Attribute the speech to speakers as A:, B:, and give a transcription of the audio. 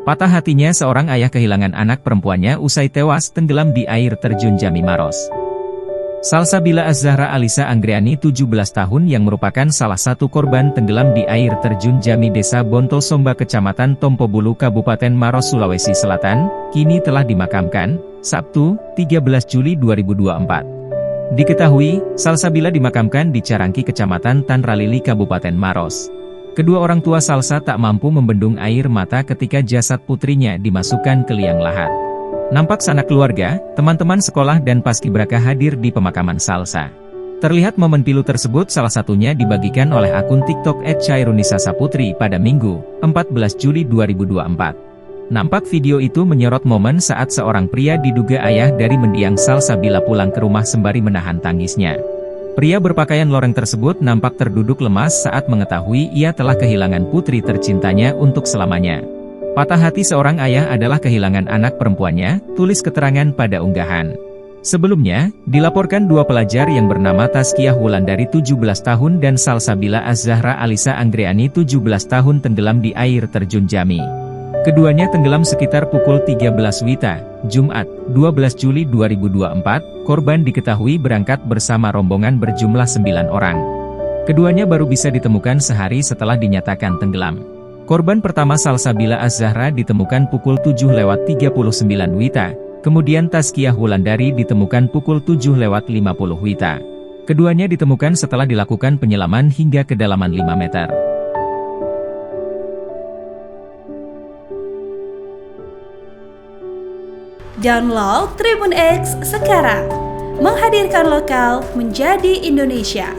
A: Patah hatinya seorang ayah kehilangan anak perempuannya usai tewas tenggelam di air terjun Jami Maros. Salsabila Az-Zahra Alisa Anggriani 17 tahun yang merupakan salah satu korban tenggelam di air terjun Jami Desa Bonto Somba Kecamatan Tompobulu Kabupaten Maros Sulawesi Selatan, kini telah dimakamkan, Sabtu, 13 Juli 2024. Diketahui, Salsabila dimakamkan di Carangki Kecamatan Tanralili Kabupaten Maros. Kedua orang tua Salsa tak mampu membendung air mata ketika jasad putrinya dimasukkan ke liang lahat. Nampak sanak keluarga, teman-teman sekolah dan paskibraka hadir di pemakaman Salsa. Terlihat momen pilu tersebut salah satunya dibagikan oleh akun TikTok @Chairunisasaputri pada Minggu, 14 Juli 2024. Nampak video itu menyorot momen saat seorang pria diduga ayah dari mendiang Salsabila pulang ke rumah sembari menahan tangisnya. Pria berpakaian loreng tersebut nampak terduduk lemas saat mengetahui ia telah kehilangan putri tercintanya untuk selamanya. Patah hati seorang ayah adalah kehilangan anak perempuannya, tulis keterangan pada unggahan. Sebelumnya, dilaporkan dua pelajar yang bernama Tazkiyah Wulandari 17 tahun dan Salsabila Az-Zahra Alisa Anggriani 17 tahun tenggelam di air terjun Jami. Keduanya tenggelam sekitar pukul 13 WITA, Jumat, 12 Juli 2024, korban diketahui berangkat bersama rombongan berjumlah 9 orang. Keduanya baru bisa ditemukan sehari setelah dinyatakan tenggelam. Korban pertama Salsabila Az-Zahra ditemukan pukul 7:39 WITA, kemudian Tazkiyah Wulandari ditemukan pukul 7:50 WITA. Keduanya ditemukan setelah dilakukan penyelaman hingga kedalaman 5 meter.
B: Download Tribun X sekarang, menghadirkan lokal menjadi Indonesia.